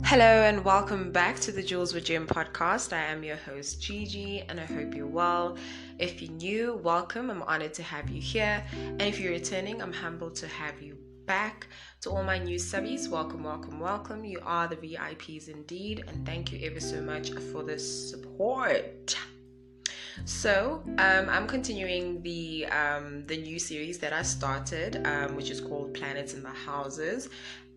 Hello and welcome back to the Jules with Jim podcast. I am your host GiGi and I hope you're well. If you're new, welcome. I'm honored to have you here. And if you're returning, I'm humbled to have you back. To all my new subbies, welcome. You are the VIPs indeed, and thank you ever so much for the support. So I'm continuing the new series that I started, which is called Planets in the Houses.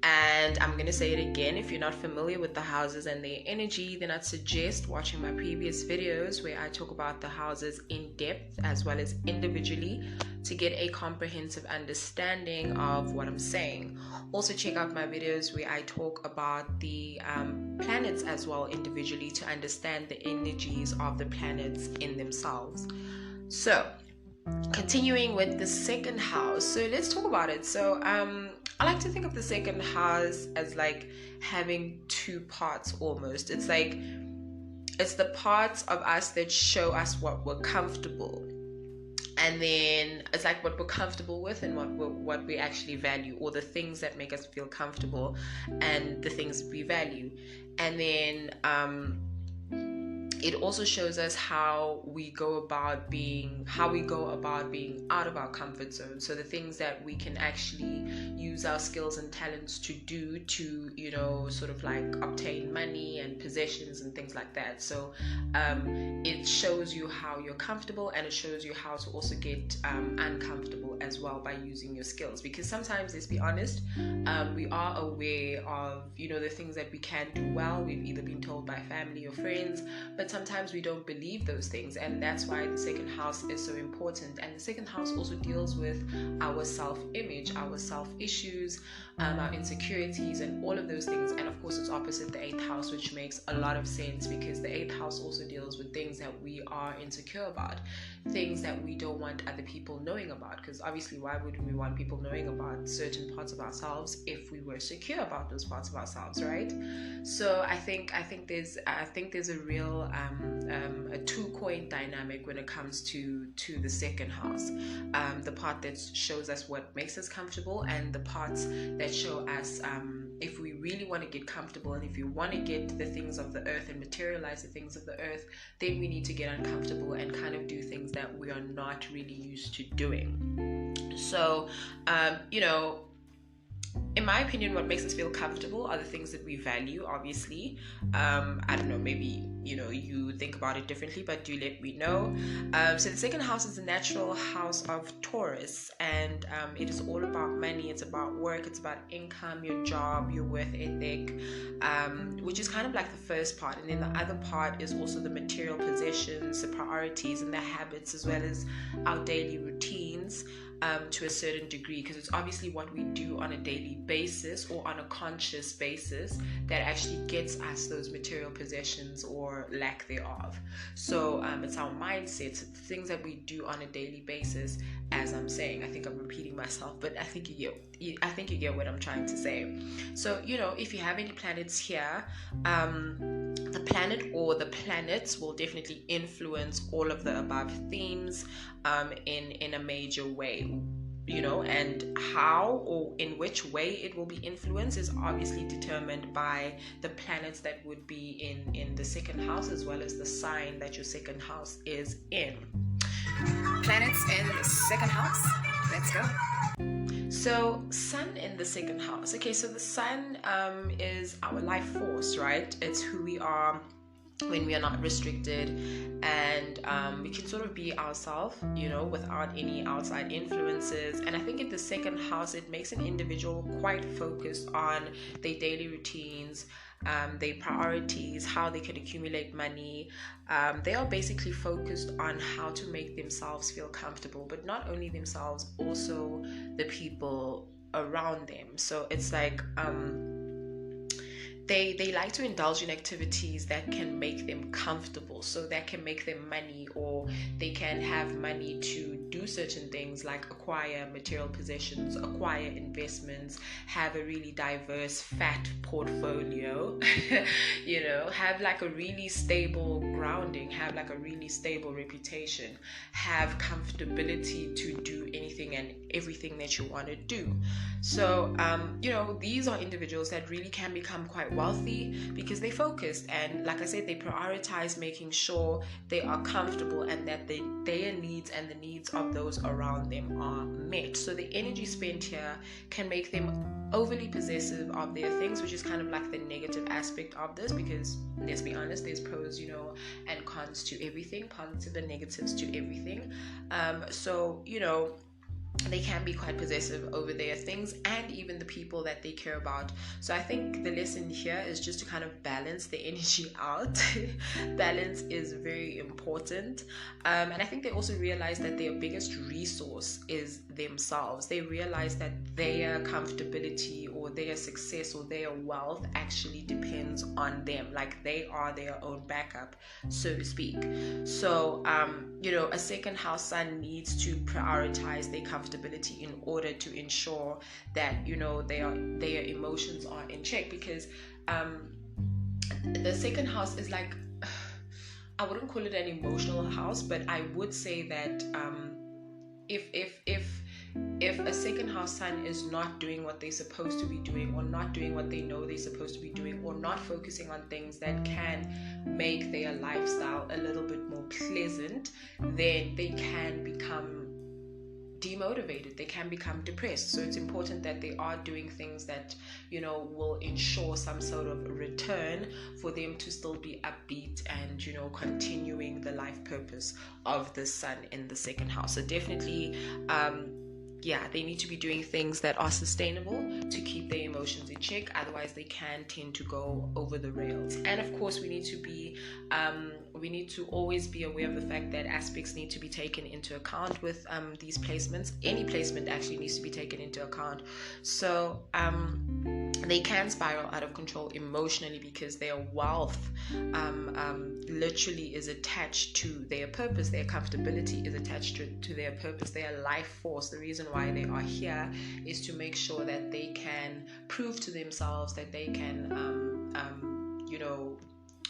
And I'm going to say it again, if you're not familiar with the houses and their energy, then I'd suggest watching my previous videos where I talk about the houses in depth as well as individually to get a comprehensive understanding of what I'm saying. Also check out my videos where I talk about the planets as well individually to understand the energies of the planets in themselves. So continuing with the second house, so let's talk about it. So I like to think of the second house as like having two parts almost. It's the parts of us that show us what we're comfortable, and then it's like what we're comfortable with and what we actually value, or the things that make us feel comfortable and the things we value. And then it also shows us how we go about being out of our comfort zone. So the things that we can actually use our skills and talents to do to, sort of like obtain money and possessions and things like that. So it shows you how you're comfortable, and it shows you how to also get uncomfortable as well by using your skills. Because sometimes, let's be honest, we are aware of, the things that we can do well. We've either been told by family or friends, but sometimes we don't believe those things, and that's why the second house is so important. And the second house also deals with our self-image, our self-issues, our insecurities, and all of those things. And of course, it's opposite the 8th house, which makes a lot of sense because the 8th house also deals with things that we are insecure about, things that we don't want other people knowing about. Because obviously, why would we want people knowing about certain parts of ourselves if we were secure about those parts of ourselves, right? So I think there's a real a two-coin dynamic when it comes to the second house. The part that shows us what makes us comfortable, and the parts that show us if we really want to get comfortable, and if you want to get the things of the earth and materialize the things of the earth, then we need to get uncomfortable and kind of do things that we are not really used to doing. So in my opinion, what makes us feel comfortable are the things that we value, obviously. I don't know, maybe, you think about it differently, but do let me know. So the second house is the natural house of Taurus, and it is all about money. It's about work. It's about income, your job, your work ethic, which is kind of like the first part. And then the other part is also the material possessions, the priorities, and the habits, as well as our daily routines. To a certain degree, because it's obviously what we do on a daily basis or on a conscious basis that actually gets us those material possessions or lack thereof. So it's our mindset, it's the things that we do on a daily basis. As I'm saying, I think I'm repeating myself, but I think you get what I'm trying to say. So if you have any planets here, the planet or the planets will definitely influence all of the above themes in a major way, and how or in which way it will be influenced is obviously determined by the planets that would be in the second house, as well as the sign that your second house is in. Planets in the second house, let's go. So sun in the second house. Okay, so the sun is our life force, right? It's who we are when we are not restricted, and we can sort of be ourselves, without any outside influences. And I think in the second house, it makes an individual quite focused on their daily routines, their priorities, how they can accumulate money. They are basically focused on how to make themselves feel comfortable, but not only themselves, also the people around them. So it's like they like to indulge in activities that can make them comfortable, so that can make them money, or they can have money to do certain things like acquire material possessions, acquire investments, have a really diverse fat portfolio, have like a really stable grounding, have like a really stable reputation, have comfortability to do anything and everything that you want to do. So these are individuals that really can become quite wealthy because they focused, and like I said, they prioritize making sure they are comfortable and that their needs and the needs of those around them are met. So the energy spent here can make them overly possessive of their things, which is kind of like the negative aspect of this, because let's be honest, there's pros and cons to everything, positive and negatives to everything. They can be quite possessive over their things and even the people that they care about. So I think the lesson here is just to kind of balance the energy out. Balance is very important. And I think they also realize that their biggest resource is themselves. They realize that their comfortability or their success or their wealth actually depends on them. Like they are their own backup, so to speak. So, a second house sun needs to prioritize their comfortability in order to ensure that their emotions are in check, because the second house is like, I wouldn't call it an emotional house, but I would say that if a second house sun is not doing what they're supposed to be doing, or not doing what they know they're supposed to be doing, or not focusing on things that can make their lifestyle a little bit more pleasant, then they can become demotivated, they can become depressed. So it's important that they are doing things that will ensure some sort of return for them to still be upbeat and continuing the life purpose of the sun in the second house. So definitely they need to be doing things that are sustainable to keep their emotions in check. Otherwise they can tend to go over the rails. And of course we need to always be aware of the fact that aspects need to be taken into account with these placements. Any placement actually needs to be taken into account. So they can spiral out of control emotionally because their wealth literally is attached to their purpose. Their comfortability is attached to their purpose. Their life force, the reason why they are here, is to make sure that they can prove to themselves that they can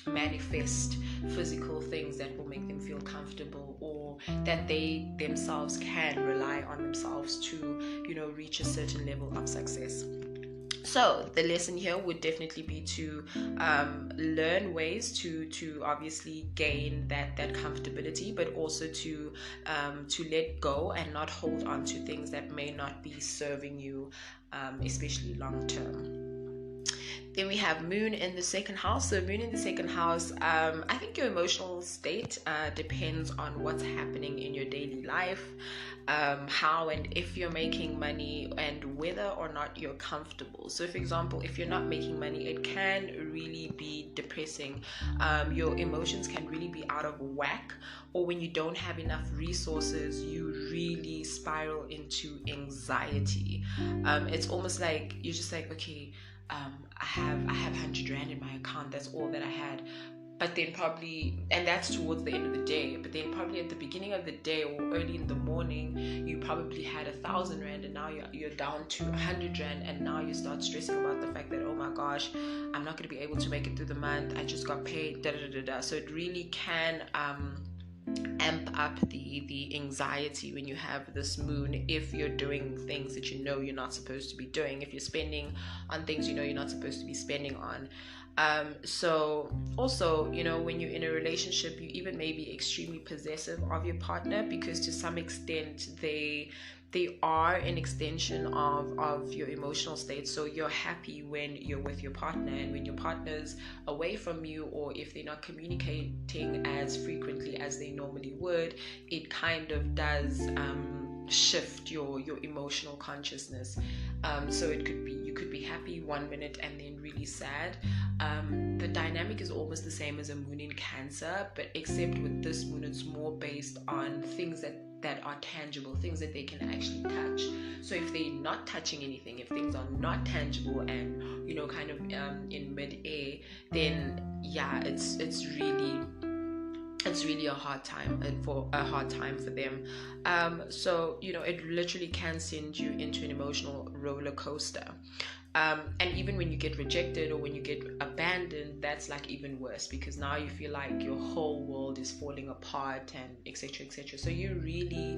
manifest physical things that will make them feel comfortable, or that they themselves can rely on themselves to reach a certain level of success. So the lesson here would definitely be to learn ways to obviously gain that comfortability, but also to let go and not hold on to things that may not be serving you, especially long term. Then we have Moon in the second house. So Moon in the second house, I think your emotional state depends on what's happening in your daily life, how and if you're making money, and whether or not you're comfortable. So for example, if you're not making money, it can really be depressing. Your emotions can really be out of whack, or when you don't have enough resources, you really spiral into anxiety. It's almost like you're just like, okay, I have 100 rand in my account, that's all that I had. But then probably, and that's towards the end of the day, but then probably at the beginning of the day or early in the morning, you probably had 1,000 rand, and now you're down to 100 rand, and now you start stressing about the fact that, oh my gosh, I'm not going to be able to make it through the month, I just got paid, So it really can amp up the anxiety when you have this moon, if you're doing things that you're not supposed to be doing, if you're spending on things you're not supposed to be spending on. So also, when you're in a relationship, you even may be extremely possessive of your partner, because to some extent they are an extension of your emotional state. So you're happy when you're with your partner, and when your partner's away from you, or if they're not communicating as frequently as they normally would, it kind of does shift your emotional consciousness. So you could be happy 1 minute and then really sad. The dynamic is almost the same as a moon in Cancer, but except with this moon, it's more based on things that are tangible, things that they can actually touch. So if they're not touching anything, if things are not tangible and kind of in mid-air, then it's really it's really a hard time for them. So it literally can send you into an emotional roller coaster. And even when you get rejected or when you get abandoned, that's like even worse, because now you feel like your whole world is falling apart, and etc, etc. So you really,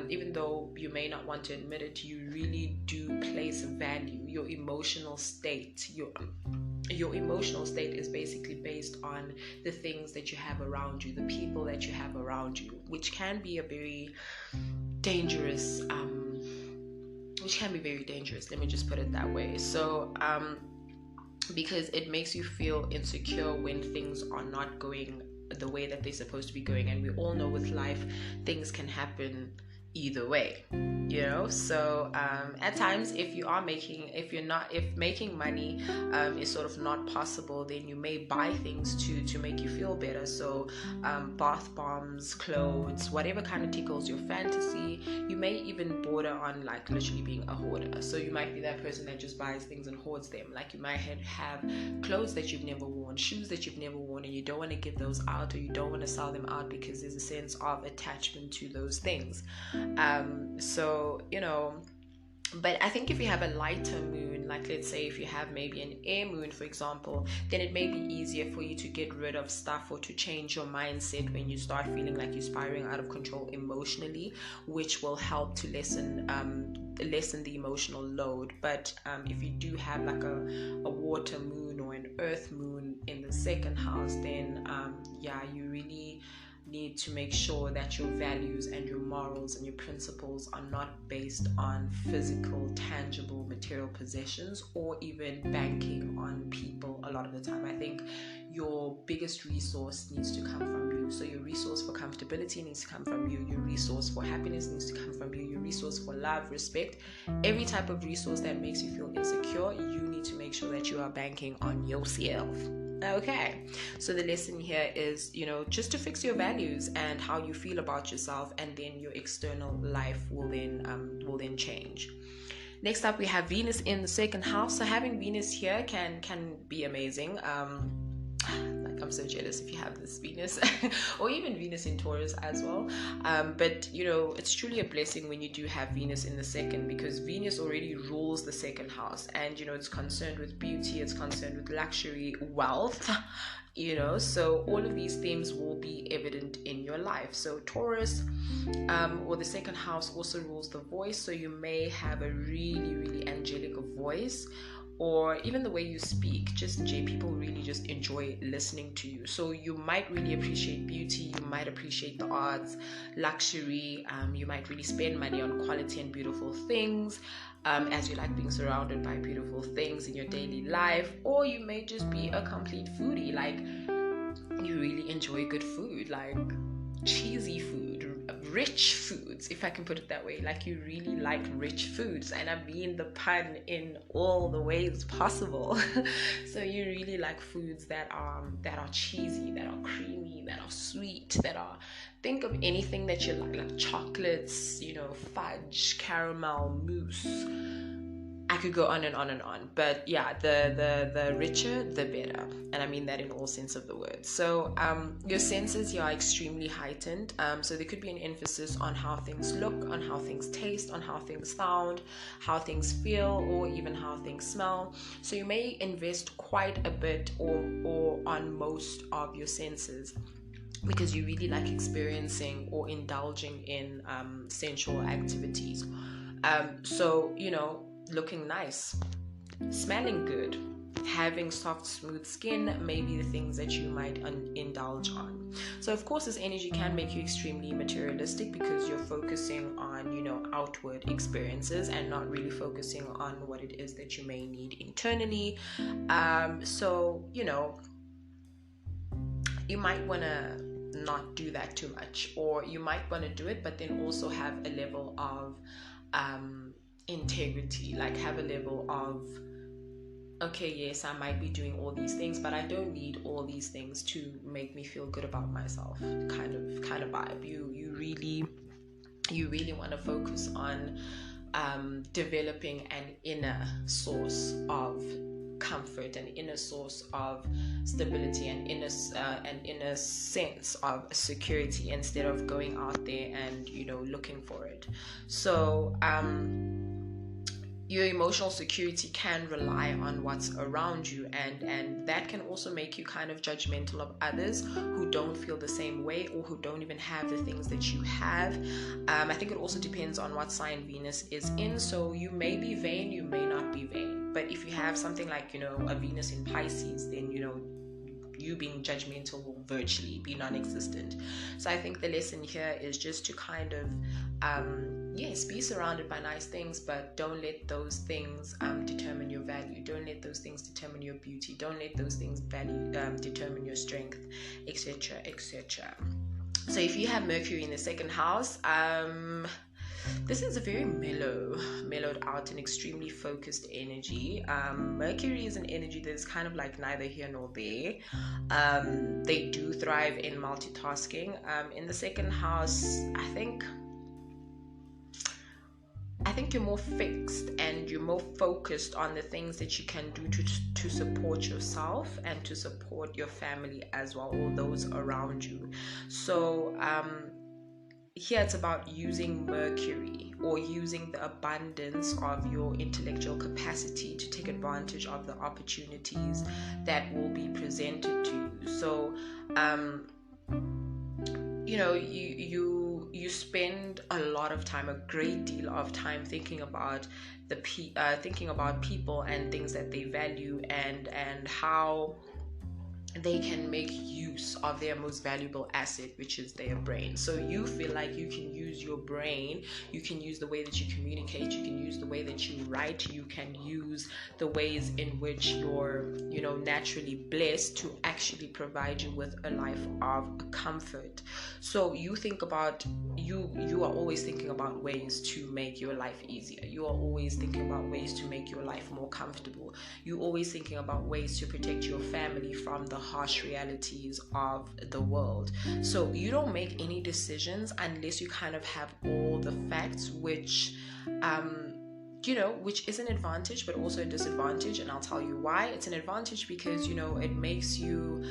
even though you may not want to admit it, you really do place value. Your emotional state is basically based on the things that you have around you, the people that you have around you, which can be a very dangerous let me just put it that way. So because it makes you feel insecure when things are not going the way that they're supposed to be going, and we all know with life things can happen either way, so at times if making money is sort of not possible, then you may buy things to make you feel better. So bath bombs, clothes, whatever kind of tickles your fantasy. You may even border on like literally being a hoarder. So you might be that person that just buys things and hoards them. Like you might have clothes that you've never worn, shoes that you've never worn, and you don't want to give those out, or you don't want to sell them out because there's a sense of attachment to those things. So but I think if you have a lighter moon, like let's say if you have maybe an air moon, for example, then it may be easier for you to get rid of stuff or to change your mindset when you start feeling like you're spiraling out of control emotionally, which will help to lessen the emotional load. But if you do have like a water moon or an earth moon in the second house, then you really need to make sure that your values and your morals and your principles are not based on physical, tangible, material possessions, or even banking on people. A lot of the time, I think your biggest resource needs to come from you. So your resource for comfortability needs to come from you. Your resource for happiness needs to come from you. Your resource for love, respect, every type of resource that makes you feel insecure, you need to make sure that you are banking on yourself. Okay, so the lesson here is, just to fix your values and how you feel about yourself, and then your external life will then change. Next up, we have Venus in the second house. So having Venus here can be amazing. I'm so jealous if you have this Venus or even Venus in Taurus as well, but it's truly a blessing when you do have Venus in the second, because Venus already rules the second house, and it's concerned with beauty, it's concerned with luxury, wealth, so all of these themes will be evident in your life. So Taurus or the second house also rules the voice, so you may have a really, really angelic voice, or even the way you speak, people really just enjoy listening to you. So you might really appreciate beauty, you might appreciate the arts, luxury, you might really spend money on quality and beautiful things, as you like being surrounded by beautiful things in your daily life. Or you may just be a complete foodie, like you really enjoy good food, like cheesy food, rich foods, if I can put it that way. Like you really like rich foods, and I mean the pun in all the ways possible. So you really like foods that are cheesy, that are creamy, that are sweet, think of anything that you like chocolates, fudge, caramel, mousse. I could go on and on and on, but yeah, the richer, the better, and I mean that in all sense of the word. So your senses here are extremely heightened, so there could be an emphasis on how things look, on how things taste, on how things sound, how things feel, or even how things smell. So you may invest quite a bit or on most of your senses, because you really like experiencing or indulging in sensual activities. So looking nice, smelling good, having soft, smooth skin may be the things that you might indulge on. So of course, this energy can make you extremely materialistic, because you're focusing on outward experiences and not really focusing on what it is that you may need internally. So you might want to not do that too much, or you might want to do it but then also have a level of integrity, like have a level of, okay, yes, I might be doing all these things, but I don't need all these things to make me feel good about myself, kind of vibe. You really want to focus on developing an inner source of comfort, an inner source of stability, an inner sense of security, instead of going out there and looking for it. So your emotional security can rely on what's around you, and that can also make you kind of judgmental of others who don't feel the same way, or who don't even have the things that you have. I think it also depends on what sign Venus is in. So you may be vain, you may not be vain, but if you have something like a Venus in Pisces, then you being judgmental will virtually be non-existent. So I think the lesson here is just to kind of yes, be surrounded by nice things, but don't let those things determine your value. Don't let those things determine your beauty. Don't let those things determine your strength, etc., etc. So if you have Mercury in the second house, this is a very mellowed out and extremely focused energy. Mercury is an energy that is kind of like neither here nor there. They do thrive in multitasking. In the second house, I think you're more fixed and you're more focused on the things that you can do to support yourself and to support your family as well, or those around you. So here it's about using Mercury, or using the abundance of your intellectual capacity to take advantage of the opportunities that will be presented to you. So you spend a lot of time, a great deal of time, thinking about people and things that they value, and how they can make use of their most valuable asset, which is their brain. So you feel like you can use your brain, you can use the way that you communicate, you can use the way that you write, you can use the ways in which you're naturally blessed to actually provide you with a life of comfort. So you think about you are always thinking about ways to make your life easier. You are always thinking about ways to make your life more comfortable. You're always thinking about ways to protect your family from the harsh realities of the world. So you don't make any decisions unless you kind of have all the facts, which which is an advantage but also a disadvantage, and I'll tell you why. It's an advantage because it makes you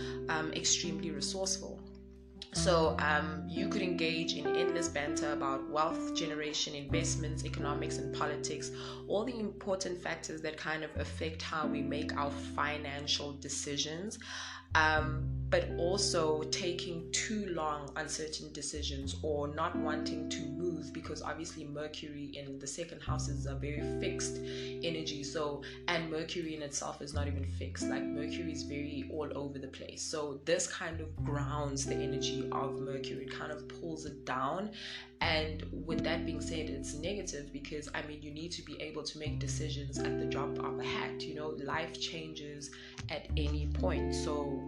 extremely resourceful. So you could engage in endless banter about wealth generation, investments, economics, and politics, all the important factors that kind of affect how we make our financial decisions. But also taking too long on certain decisions, or not wanting to move, because obviously Mercury in the second house is a very fixed energy. So, and Mercury in itself is not even fixed. Like Mercury is very all over the place. So this kind of grounds the energy of Mercury. It kind of pulls it down. And with that being said, it's negative because you need to be able to make decisions at the drop of a hat. Life changes at any point. So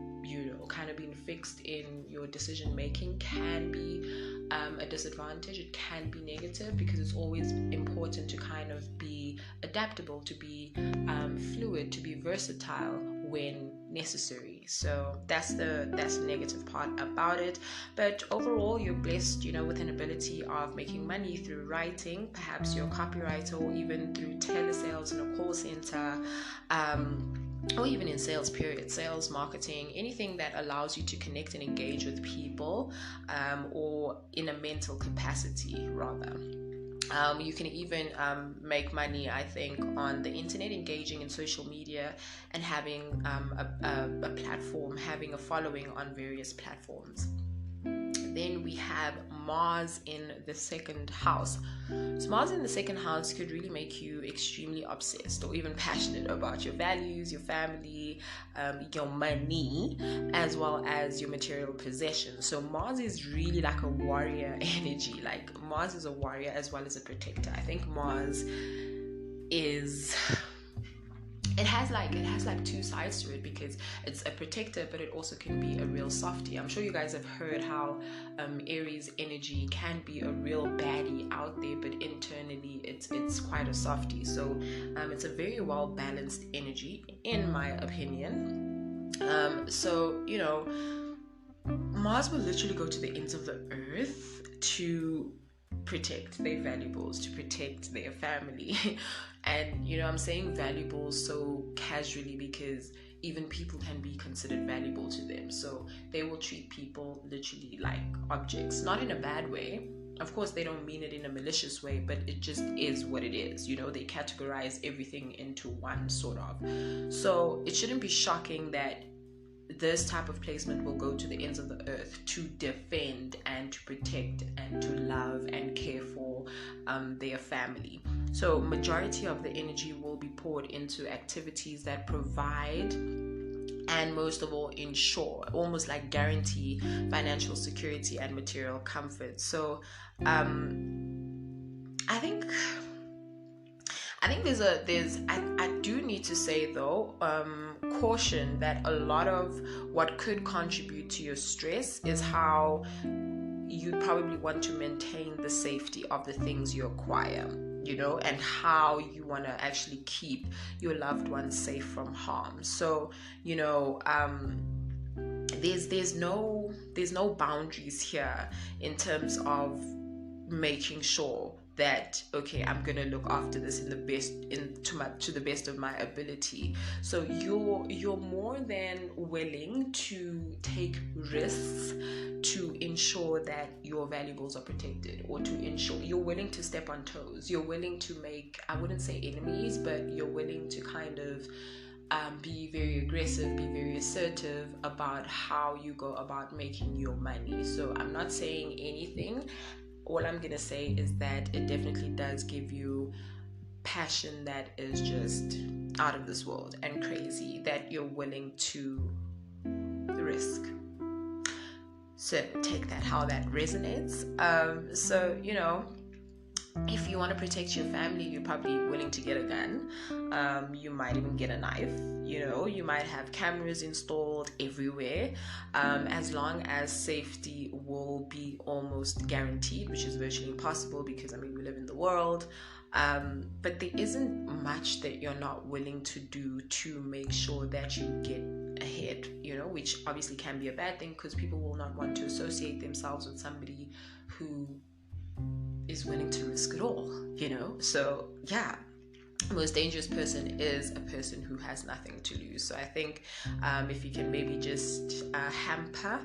kind of being fixed in your decision making can be a disadvantage. It can be negative because it's always important to kind of be adaptable, to be fluid, to be versatile when necessary. So that's the negative part about it. But overall, you're blessed with an ability of making money through writing. Perhaps you're a copywriter, or even through telesales in a call center, or even in sales, marketing, anything that allows you to connect and engage with people, or in a mental capacity rather. You can even make money, I think, on the internet, engaging in social media and having a platform, having a following on various platforms. Then we have Mars in the second house. So Mars in the second house could really make you extremely obsessed or even passionate about your values, your family, your money, as well as your material possessions. So Mars is really like a warrior energy. Like Mars is a warrior as well as a protector. I think Mars is... It has like two sides to it, because it's a protector, but it also can be a real softie. I'm sure you guys have heard how Aries energy can be a real baddie out there, but internally it's quite a softie. So it's a very well balanced energy, in my opinion. So Mars will literally go to the ends of the earth to protect their valuables, to protect their family, And I'm saying valuable so casually because even people can be considered valuable to them. So they will treat people literally like objects, not in a bad way. Of course, they don't mean it in a malicious way, but it just is what it is. They categorize everything into one sort of. So it shouldn't be shocking that this type of placement will go to the ends of the earth to defend and to protect and to love and care for their family. So majority of the energy will be poured into activities that provide and most of all ensure, almost like guarantee, financial security and material comfort. So I think I do need to say though, caution that a lot of what could contribute to your stress is how you probably want to maintain the safety of the things you acquire, and how you want to actually keep your loved ones safe from harm. So, there's no boundaries here in terms of making sure that, okay, I'm gonna look after this to the best of my ability. So you're more than willing to take risks to ensure that your valuables are protected, or to ensure you're willing to step on toes. You're willing to make, I wouldn't say enemies, but you're willing to kind of be very aggressive, be very assertive about how you go about making your money. So I'm not saying anything. All I'm going to say is that it definitely does give you passion that is just out of this world and crazy, that you're willing to risk. So take that how that resonates. So, if you want to protect your family, you're probably willing to get a gun. You might even get a knife. You might have cameras installed everywhere. As long as safety will be almost guaranteed, which is virtually impossible because, we live in the world. But there isn't much that you're not willing to do to make sure that you get ahead, which obviously can be a bad thing because people will not want to associate themselves with somebody who is willing to risk it all, So yeah, the most dangerous person is a person who has nothing to lose. So I think if you can maybe just hamper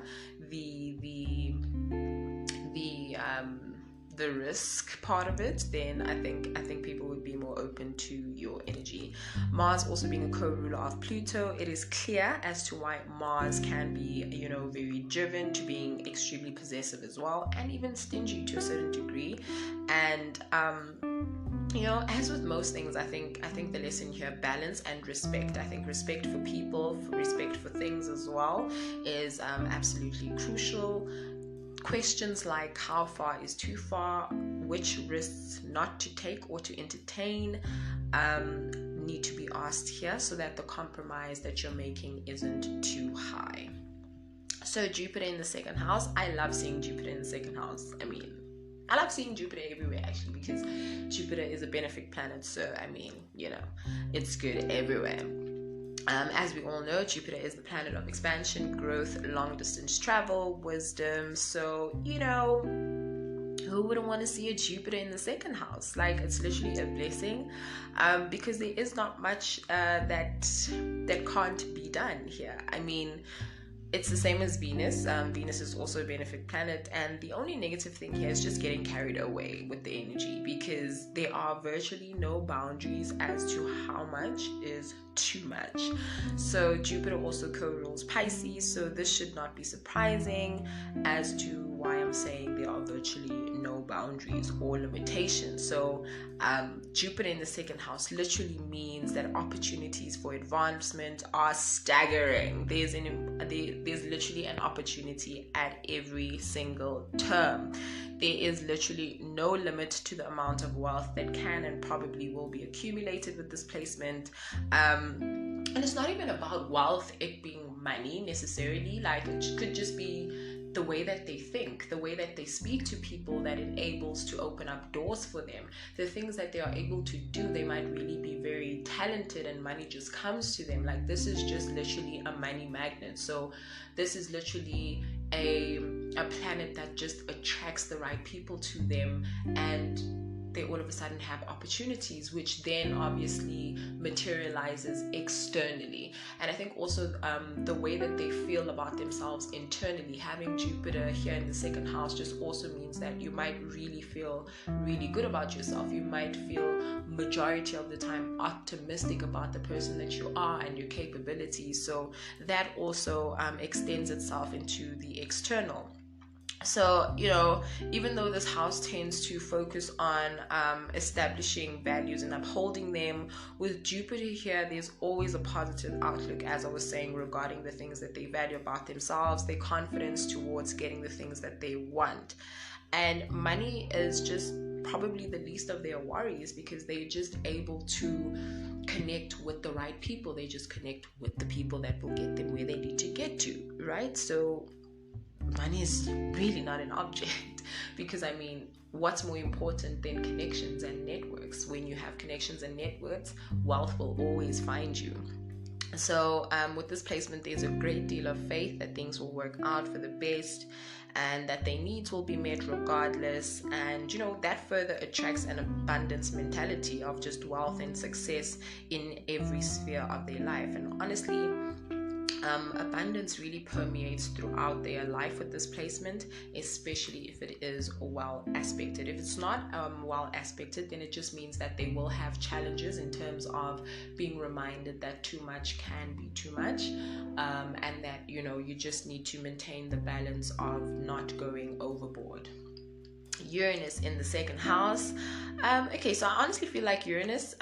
the risk part of it, then I think people would be more open to your energy. Mars also being a co-ruler of Pluto, it is clear as to why Mars can be, very driven, to being extremely possessive as well, and even stingy to a certain degree. And as with most things, I think the lesson here, balance and respect. I think respect for people, respect for things as well, is absolutely crucial. Questions like how far is too far, which risks not to take or to entertain, need to be asked here so that the compromise that you're making isn't too high. So Jupiter in the second house, I love seeing Jupiter in the second house. I love seeing Jupiter everywhere actually, because Jupiter is a benefic planet, so it's good everywhere. As we all know, Jupiter is the planet of expansion, growth, long distance travel, wisdom. So, who wouldn't want to see a Jupiter in the second house? Like, it's literally a blessing, because there is not much that can't be done here. It's the same as Venus. Venus is also a benefic planet, and the only negative thing here is just getting carried away with the energy, because there are virtually no boundaries as to how much is too much. So Jupiter also co-rules Pisces, so this should not be surprising as to why I'm saying there are virtually no boundaries or limitations. So Jupiter in the second house literally means that opportunities for advancement are staggering. There's literally an opportunity at every single term. There is literally no limit to the amount of wealth that can and probably will be accumulated with this placement. And it's not even about wealth, it being money necessarily. Like, it could just be the way that they think, the way that they speak to people, that enables to open up doors for them. The things that they are able to do, they might really be very talented and money just comes to them. Like, this is just literally a money magnet. So this is literally a planet that just attracts the right people to them, and they all of a sudden have opportunities, which then obviously materializes externally. And I think also the way that they feel about themselves internally, having Jupiter here in the second house just also means that you might really feel really good about yourself. You might feel majority of the time optimistic about the person that you are and your capabilities. So that also extends itself into the external. So, even though this house tends to focus on establishing values and upholding them, with Jupiter here, there's always a positive outlook, as I was saying, regarding the things that they value about themselves, their confidence towards getting the things that they want. And money is just probably the least of their worries, because they're just able to connect with the right people. They just connect with the people that will get them where they need to get to, right? So money is really not an object, because what's more important than connections and networks? When you have connections and networks, wealth will always find you. So with this placement, there's a great deal of faith that things will work out for the best and that their needs will be met regardless. And that further attracts an abundance mentality of just wealth and success in every sphere of their life. And honestly, abundance really permeates throughout their life with this placement, especially if it is well aspected. If it's not well aspected, then it just means that they will have challenges in terms of being reminded that too much can be too much, and that you just need to maintain the balance of not going overboard. Uranus in the second house. Okay, so I honestly feel like Uranus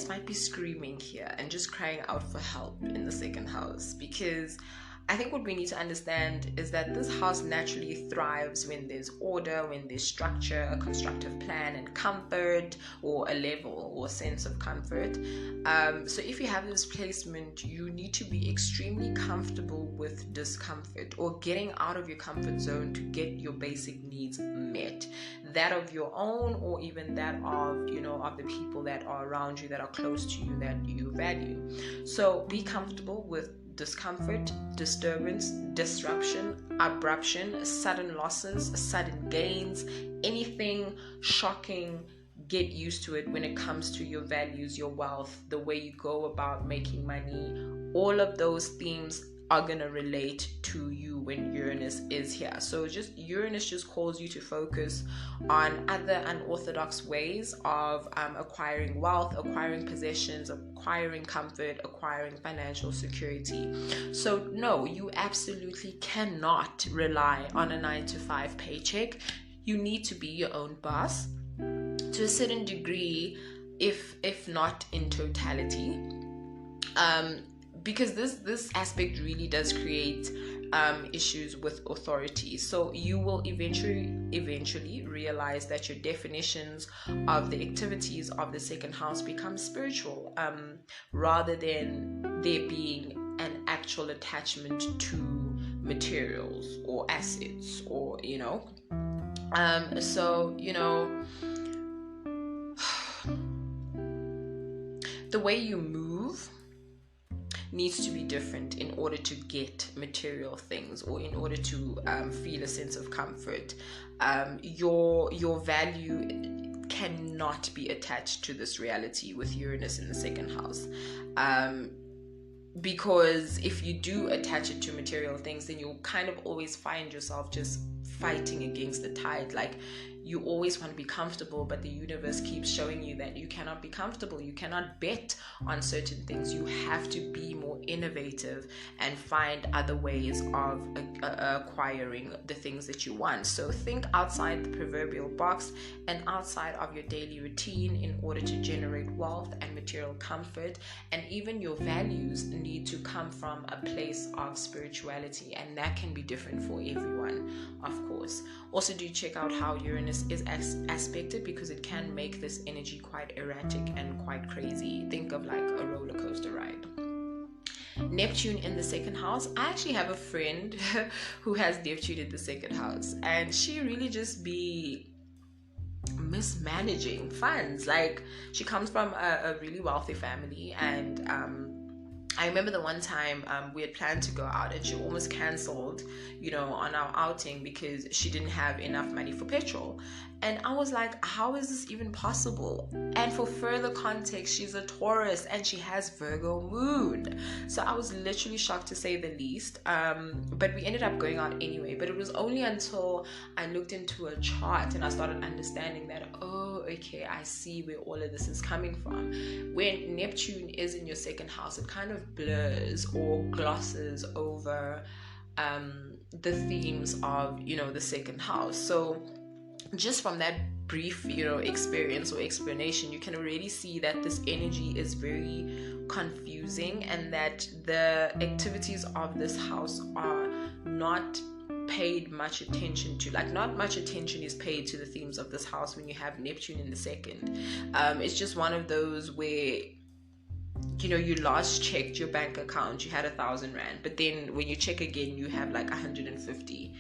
might be screaming here and just crying out for help in the second house, because I think what we need to understand is that this house naturally thrives when there's order, when there's structure, a constructive plan, and comfort, or a level or sense of comfort. So if you have this placement, you need to be extremely comfortable with discomfort, or getting out of your comfort zone to get your basic needs met, that of your own, or even that of of the people that are around you, that are close to you, that you value. So be comfortable with discomfort, disturbance, disruption, abruption, sudden losses, sudden gains, anything shocking. Get used to it when it comes to your values, your wealth, the way you go about making money. All of those themes are going to relate to you when Uranus is here. So Uranus just calls you to focus on other unorthodox ways of acquiring wealth, acquiring possessions, acquiring comfort, acquiring financial security. So no, you absolutely cannot rely on a 9-to-5 paycheck. You need to be your own boss to a certain degree, if not in totality. Because this aspect really does create issues with authority. So you will eventually realize that your definitions of the activities of the second house become spiritual, rather than there being an actual attachment to materials or assets, or the way you move needs to be different in order to get material things, or in order to feel a sense of comfort. Your value cannot be attached to this reality with Uranus in the second house. Because if you do attach it to material things, then you'll kind of always find yourself just fighting against the tide. Like, you always want to be comfortable, but the universe keeps showing you that you cannot be comfortable. You cannot bet on certain things. You have to be more innovative and find other ways of acquiring the things that you want. So think outside the proverbial box and outside of your daily routine in order to generate wealth and material comfort. And even your values need to come from a place of spirituality, and that can be different for everyone, of course. Also, do check out how Uranus is aspected, because it can make this energy quite erratic and quite crazy. Think of like a roller coaster ride. Neptune in the second house. I actually have a friend who has Neptune in the second house, and she really just be mismanaging funds. Like, she comes from a really wealthy family, and I remember the one time we had planned to go out and she almost cancelled, on our outing because she didn't have enough money for petrol. And I was like, how is this even possible? And for further context, she's a Taurus and she has Virgo moon. So I was literally shocked, to say the least. But we ended up going out anyway. But it was only until I looked into a chart and I started understanding that, oh, okay, I see where all of this is coming from. When Neptune is in your second house, it kind of blurs or glosses over the themes of, the second house. So just from that brief, experience or explanation, you can already see that this energy is very confusing and that the activities of this house are not paid much attention to. Like, not much attention is paid to the themes of this house when you have Neptune in the second. It's just one of those where you last checked your bank account, you had 1,000 rand, but then when you check again, you have like 150,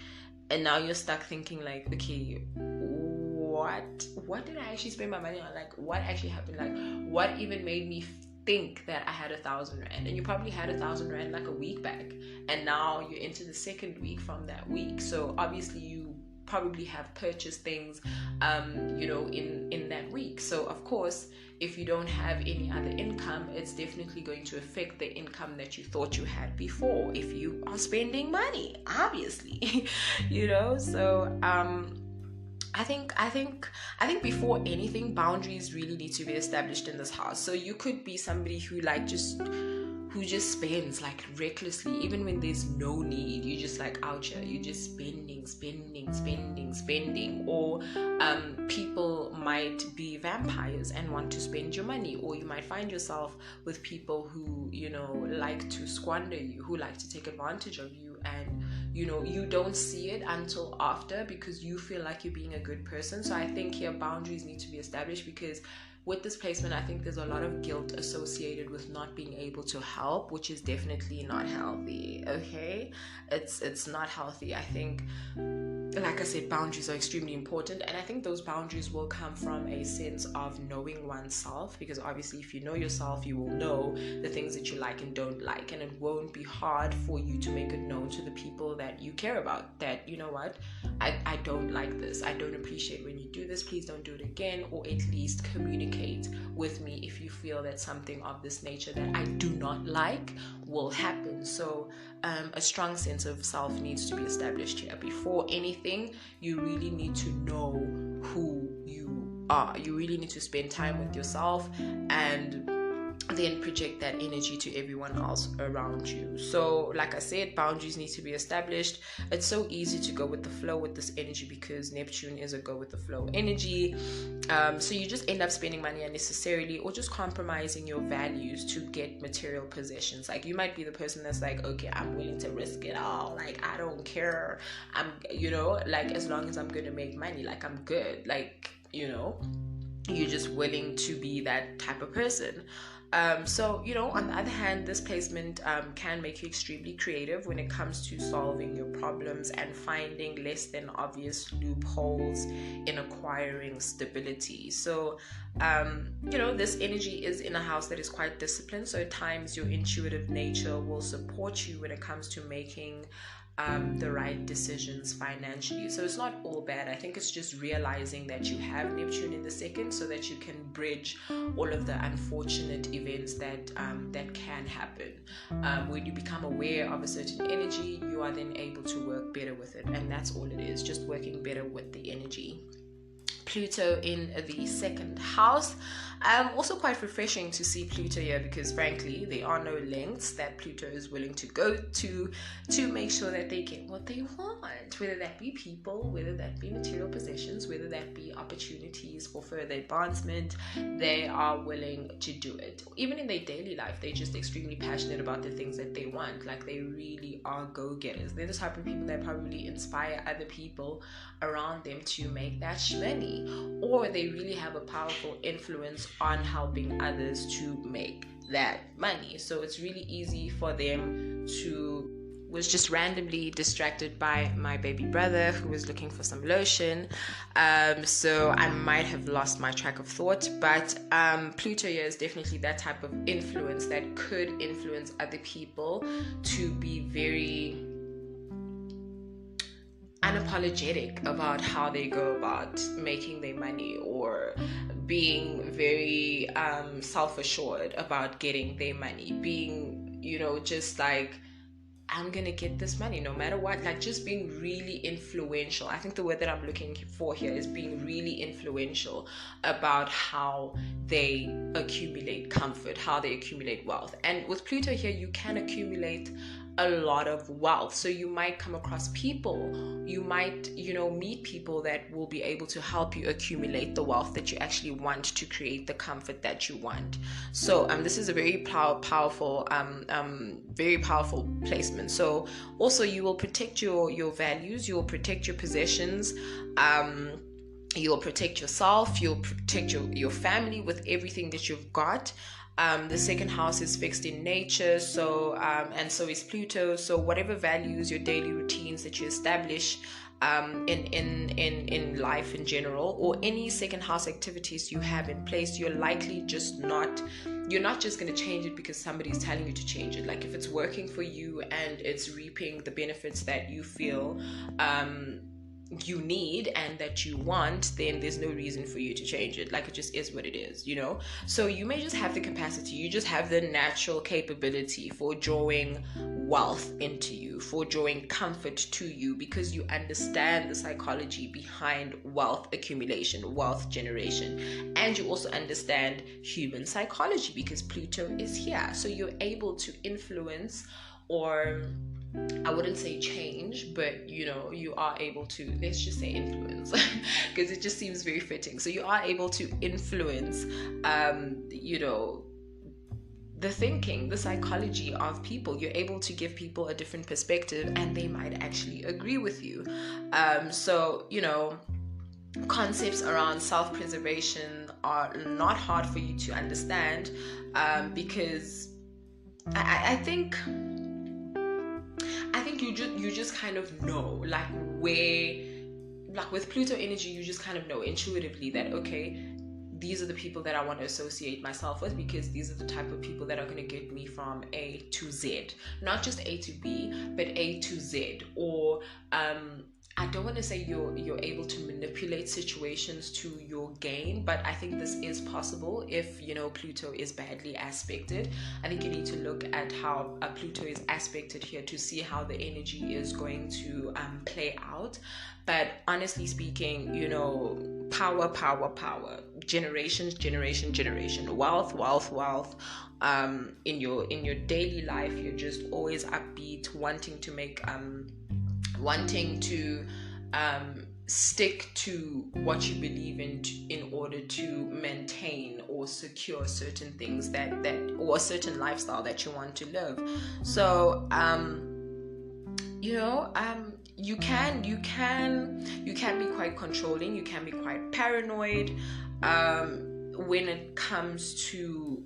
and now you're stuck thinking like, okay, what did I actually spend my money on? Like, what actually happened? Like, what even made me think that I had 1,000 rand? And you probably had 1,000 rand like a week back, and now you're into the second week from that week. So obviously you probably have purchased things in that week. So of course, if you don't have any other income, it's definitely going to affect the income that you thought you had before if you are spending money, obviously. So I think before anything, boundaries really need to be established in this house. So you could be somebody who just spends like recklessly, even when there's no need. You just like out here, you just spending. Or people might be vampires and want to spend your money, or you might find yourself with people who like to squander you, who like to take advantage of you, and you don't see it until after because you feel like you're being a good person. So I think here boundaries need to be established, because with this placement, I think there's a lot of guilt associated with not being able to help, which is definitely not healthy. Okay, it's not healthy. I think, like I said, boundaries are extremely important, and I think those boundaries will come from a sense of knowing oneself, because obviously if you know yourself, you will know the things that you like and don't like, and it won't be hard for you to make it known to the people that you care about that, you know what, I don't like this, I don't appreciate when you do this, please don't do it again, or at least communicate with me if you feel that something of this nature that I do not like will happen. So a strong sense of self needs to be established here. Before anything, you really need to know who you are. You really need to spend time with yourself and then project that energy to everyone else around you. So like I said, boundaries need to be established. It's so easy to go with the flow with this energy because Neptune is a go with the flow energy. So you just end up spending money unnecessarily, or just compromising your values to get material possessions. Like, you might be the person that's like, okay, I'm willing to risk it all, like I don't care, I'm like, as long as I'm gonna make money, like I'm good, like you're just willing to be that type of person. So, on the other hand, this placement can make you extremely creative when it comes to solving your problems and finding less than obvious loopholes in acquiring stability. So, this energy is in a house that is quite disciplined. So at times your intuitive nature will support you when it comes to making the right decisions financially. So it's not all bad. I think it's just realizing that you have Neptune in the second so that you can bridge all of the unfortunate events that can happen. When you become aware of a certain energy, you are then able to work better with it, and that's all it is, just working better with the energy. Pluto in the second house. Also quite refreshing to see Pluto here, because frankly there are no lengths that Pluto is willing to go to make sure that they get what they want, whether that be people, whether that be material possessions, whether that be opportunities for further advancement. They are willing to do it. Even in their daily life, they're just extremely passionate about the things that they want. Like, they really are go-getters. They're the type of people that probably inspire other people around them to make that money, or they really have a powerful influence on helping others to make that money. So it's really easy for them to was just randomly distracted by my baby brother who was looking for some lotion. So I might have lost my track of thought, but Pluto here is definitely that type of influence that could influence other people to be very unapologetic about how they go about making their money, or being very self-assured about getting their money, being, just like, I'm gonna get this money no matter what, like just being really influential. I think the word that I'm looking for here is being really influential about how they accumulate comfort, how they accumulate wealth. And with Pluto here, you can accumulate a lot of wealth. So you might come across people, you might, meet people that will be able to help you accumulate the wealth that you actually want to create the comfort that you want. So this is a very powerful placement. So also you will protect your values, you will protect your possessions, you'll protect yourself, you'll protect your family with everything that you've got. The second house is fixed in nature, so and so is Pluto. So whatever values, your daily routines that you establish in life in general, or any second house activities you have in place, you're likely you're not just going to change it because somebody's telling you to change it. Like if it's working for you and it's reaping the benefits that you feel you need and that you want, then there's no reason for you to change it. Like it just is what it is, So you may just have the capacity, you just have the natural capability for drawing wealth into you, for drawing comfort to you, because you understand the psychology behind wealth accumulation, wealth generation, and you also understand human psychology because Pluto is here. So you're able to influence, or I wouldn't say change, but you are able to, let's just say influence, because it just seems very fitting. So you are able to influence the thinking, the psychology of people. You're able to give people a different perspective and they might actually agree with you. So concepts around self-preservation are not hard for you to understand, because I think you just kind of know, like with Pluto energy, you just kind of know intuitively that, okay, these are the people that I want to associate myself with, because these are the type of people that are going to get me from A to Z, not just A to B, but A to Z. Or I don't want to say you're able to manipulate situations to your gain, but I think this is possible if Pluto is badly aspected. I think you need to look at how Pluto is aspected here to see how the energy is going to play out. But honestly speaking, power, generation, wealth. In your daily life, you're just always upbeat, wanting to stick to what you believe in order to maintain or secure certain things that or a certain lifestyle that you want to live. So you can be quite controlling, you can be quite paranoid when it comes to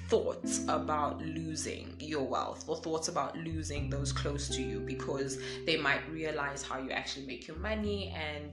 thoughts about losing your wealth, or thoughts about losing those close to you, because they might realize how you actually make your money, and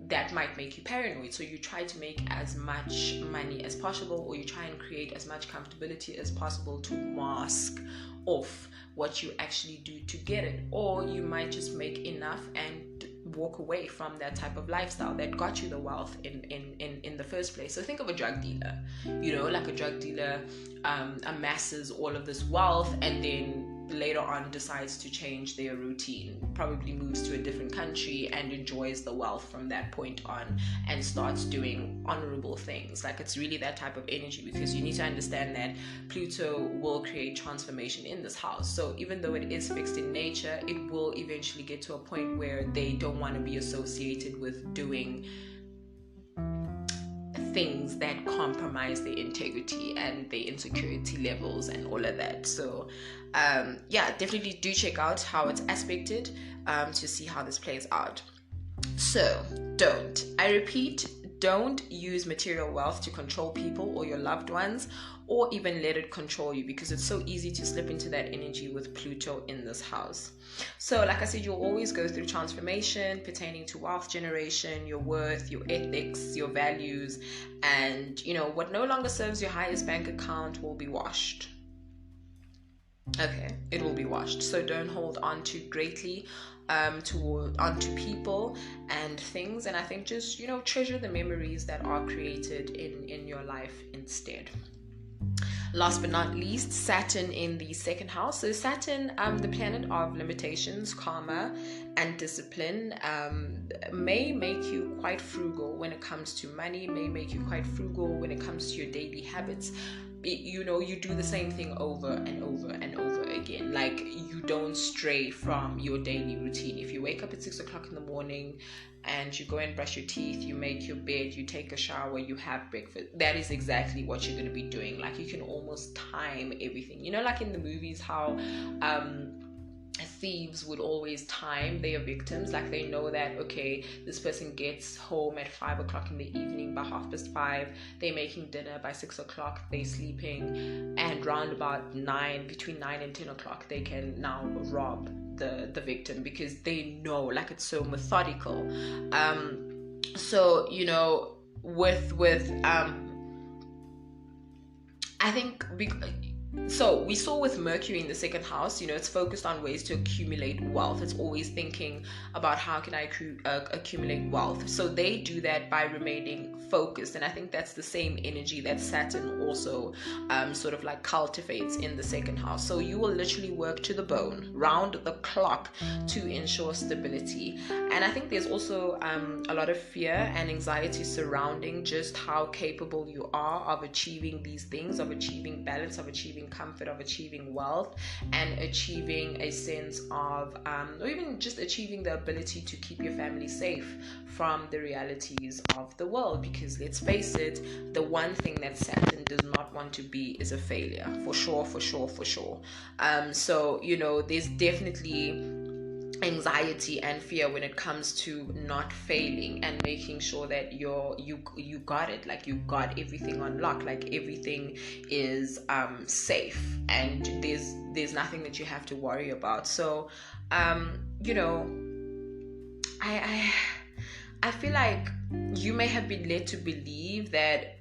that might make you paranoid. So you try to make as much money as possible, or you try and create as much comfortability as possible to mask off what you actually do to get it. Or you might just make enough and walk away from that type of lifestyle that got you the wealth in the first place. So think of a drug dealer, like a drug dealer amasses all of this wealth and then later on decides to change their routine, probably moves to a different country and enjoys the wealth from that point on and starts doing honorable things. Like it's really that type of energy, because you need to understand that Pluto will create transformation in this house. So even though it is fixed in nature, it will eventually get to a point where they don't want to be associated with doing things that compromise their integrity and their insecurity levels and all of that. So definitely do check out how it's aspected to see how this plays out. So I repeat, don't use material wealth to control people or your loved ones, or even let it control you, because it's so easy to slip into that energy with Pluto in this house. So like I said, you'll always go through transformation pertaining to wealth generation, your worth, your ethics, your values, and what no longer serves your highest bank account will be washed. Okay, it will be washed. So don't hold on too greatly onto people and things, and I think just treasure the memories that are created in your life instead. Last but not least, Saturn in the second house. So Saturn, the planet of limitations, karma, and discipline, may make you quite frugal when it comes to money, may make you quite frugal when it comes to your daily habits. You do the same thing over and over and over again. Like, you don't stray from your daily routine. If you wake up at 6 o'clock in the morning and you go and brush your teeth, you make your bed, you take a shower, you have breakfast, that is exactly what you're going to be doing. Like, you can almost time everything. Like in the movies, how thieves would always time their victims. Like, they know that, okay, this person gets home at 5 o'clock in the evening, by 5:30 they're making dinner, by 6 o'clock they're sleeping, and round about between 9 and 10 o'clock they can now rob the victim, because they know, like, it's so methodical. So with I think so we saw with Mercury in the second house, it's focused on ways to accumulate wealth. It's always thinking about how can I accumulate wealth. So they do that by remaining focused, and I think that's the same energy that Saturn also sort of like cultivates in the second house. So you will literally work to the bone, round the clock, to ensure stability. And I think there's also a lot of fear and anxiety surrounding just how capable you are of achieving these things, of achieving balance, of achieving comfort, of achieving wealth, and achieving a sense of or even just achieving the ability to keep your family safe from the realities of the world. Because let's face it, the one thing that Saturn does not want to be is a failure, for sure. So there's definitely anxiety and fear when it comes to not failing and making sure that you got it, like you got everything on lock, like everything is safe, and there's nothing that you have to worry about. So I feel like you may have been led to believe that,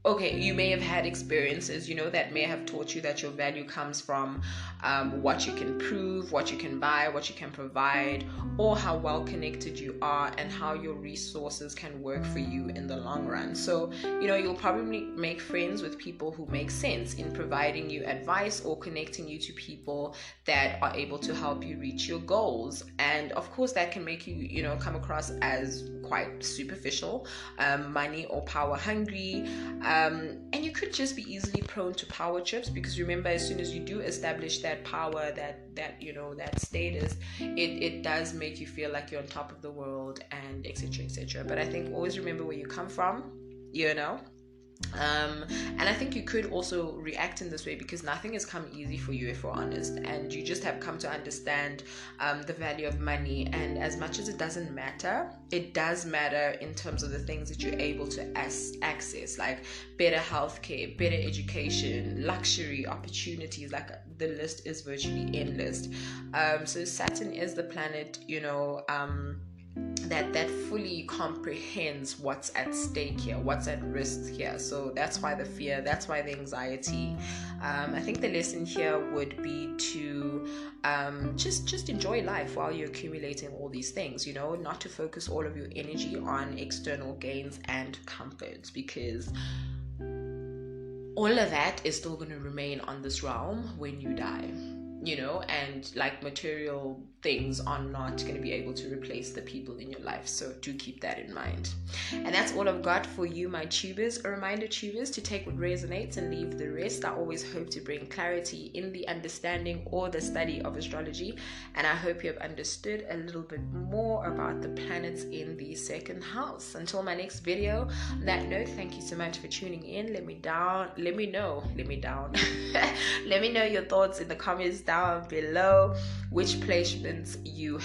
okay, you may have had experiences, that may have taught you that your value comes from what you can prove, what you can buy, what you can provide, or how well connected you are and how your resources can work for you in the long run. So, you'll probably make friends with people who make sense in providing you advice or connecting you to people that are able to help you reach your goals. And of course, that can make you, come across as quite superficial, money or power hungry, and you could just be easily prone to power trips, because remember, as soon as you do establish that power, that status, it does make you feel like you're on top of the world, and etc. But I think always remember where you come from, and I think you could also react in this way because nothing has come easy for you, if we're honest, and you just have come to understand the value of money. And as much as it doesn't matter, it does matter in terms of the things that you're able to access, like better healthcare, better education, luxury opportunities. Like, the list is virtually endless. So Saturn is the planet, that fully comprehends what's at stake here, what's at risk here. So that's why the fear, that's why the anxiety. I think the lesson here would be to just enjoy life while you're accumulating all these things, not to focus all of your energy on external gains and comforts, because all of that is still going to remain on this realm when you die. And like material things are not going to be able to replace the people in your life. So do keep that in mind. And that's all I've got for you, my tubers. A reminder, tubers, to take what resonates and leave the rest. I always hope to bring clarity in the understanding or the study of astrology. And I hope you have understood a little bit more about the planets in the second house. Until my next video, on that note, thank you so much for tuning in. Let me know your thoughts in the comments down down below which placements you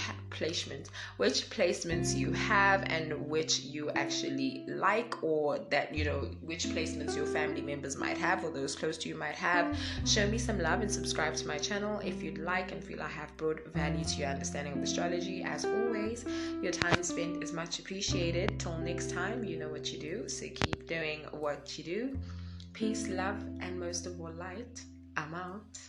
have and which you actually like, or that, you know, which placements your family members might have or those close to you might have. Show me some love and subscribe to my channel if you'd like and feel I have brought value to your understanding of astrology. As always, your time spent is much appreciated. Till next time, you know what you do, so keep doing what you do. Peace, love, and most of all, light. I'm out.